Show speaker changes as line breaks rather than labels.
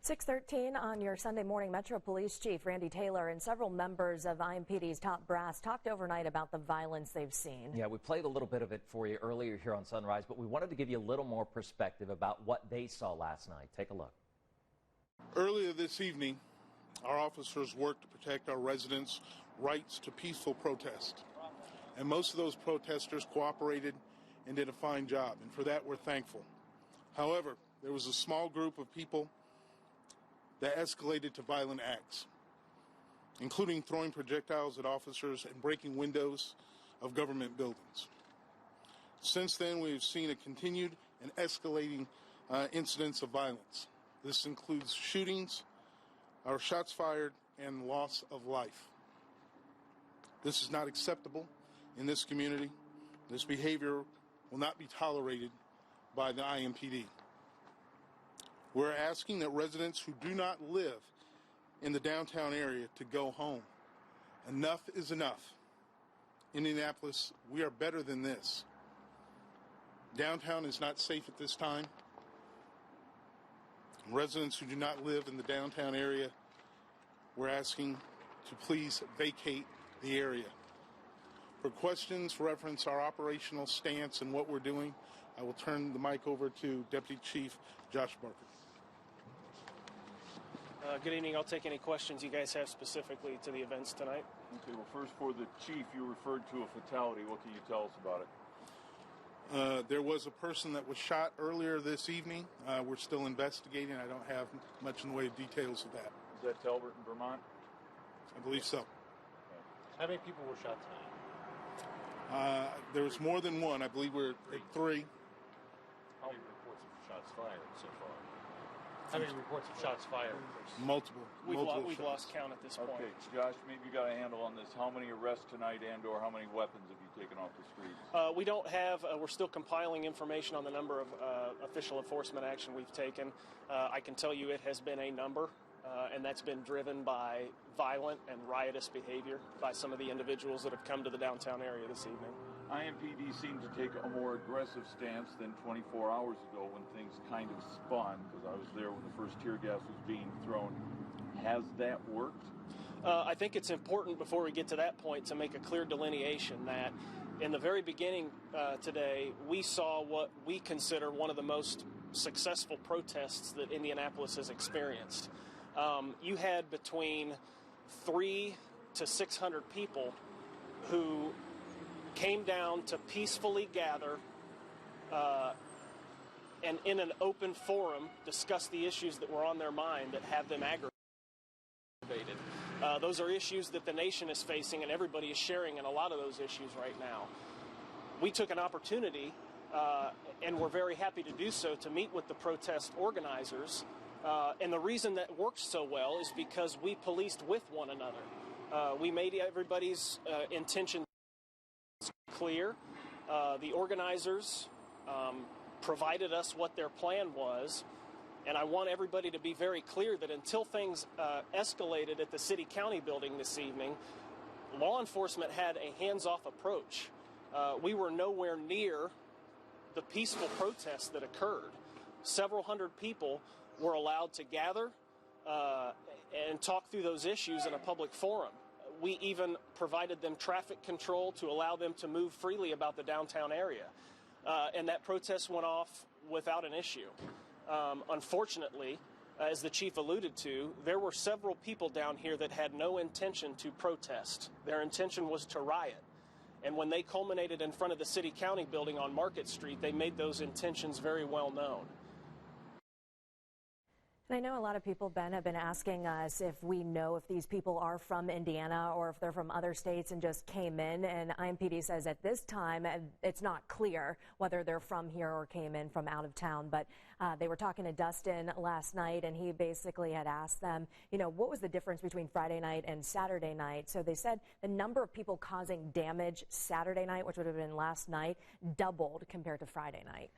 6:13 on your Sunday morning. Metro Police Chief Randy Taylor and several members of IMPD's top brass talked overnight about the violence they've seen.
Yeah, we played a little bit of it for you earlier here on Sunrise, but we wanted to give you a little more perspective about what they saw last night. Take a look.
Earlier this evening, our officers worked to protect our residents' rights to peaceful protest. And most of those protesters cooperated and did a fine job, and for that we're thankful. However, there was a small group of people that escalated to violent acts, including throwing projectiles at officers and breaking windows of government buildings. Since then, we've seen a continued and escalating incidents of violence. This includes shootings, or shots fired, and loss of life. This is not acceptable in this community. This behavior will not be tolerated by the IMPD. We're asking that residents who do not live in the downtown area to go home. Enough is enough. Indianapolis, we are better than this. Downtown is not safe at this time. Residents who do not live in the downtown area, we're asking to please vacate the area. For questions, reference our operational stance and what we're doing, I will turn the mic over to Deputy Chief Josh Barker.
Good evening. I'll take any questions you guys have specifically to the events tonight.
Okay, well, first for the chief, you referred to a fatality. What can you tell us about it?
There was a person that was shot earlier this evening. We're still investigating. I don't have much in the way of details of that.
Is that Talbot in Vermont?
I believe so.
Okay.
How many people were shot tonight?
There was more than one. I believe we're at three.
How many reports of shots fired so far? How many reports of shots fired?
Multiple.
We've
shots.
lost count at this point.
Okay, Josh, maybe you got a handle on this. How many arrests tonight and/or how many weapons have you taken off the streets?
We don't have. We're still compiling information on the number of official enforcement action we've taken. I can tell you it has been a number, and that's been driven by violent and riotous behavior by some of the individuals that have come to the downtown area this evening.
IMPD seemed to take a more aggressive stance than 24 hours ago when things kind of spun, because I was there when the first tear gas was being thrown. Has that worked?
I think it's important before we get to that point to make a clear delineation that in the very beginning today, we saw what we consider one of the most successful protests that Indianapolis has experienced. You had between 300 to 600 people who came down to peacefully gather and in an open forum discuss the issues that were on their mind that have them aggravated. Those are issues that the nation is facing, and everybody is sharing in a lot of those issues right now. We took an opportunity, and we're very happy to do so, to meet with the protest organizers. And the reason that worked so well is because we policed with one another. We made everybody's intention clear. The organizers provided us what their plan was, and I want everybody to be very clear that until things escalated at the city-county building this evening, law enforcement had a hands-off approach. We were nowhere near the peaceful protests that occurred. Several hundred people were allowed to gather and talk through those issues in a public forum. We even provided them traffic control to allow them to move freely about the downtown area. And that protest went off without an issue. Unfortunately, as the chief alluded to, there were several people down here that had no intention to protest. Their intention was to riot. And when they culminated in front of the city-county building on Market Street, they made those intentions very well known.
And I know a lot of people, Ben, have been asking us if we know if these people are from Indiana or if they're from other states and just came in. And IMPD says at this time it's not clear whether they're from here or came in from out of town. But they were talking to Dustin last night, and he basically had asked them, you know, what was the difference between Friday night and Saturday night? So they said the number of people causing damage Saturday night, which would have been last night, doubled compared to Friday night.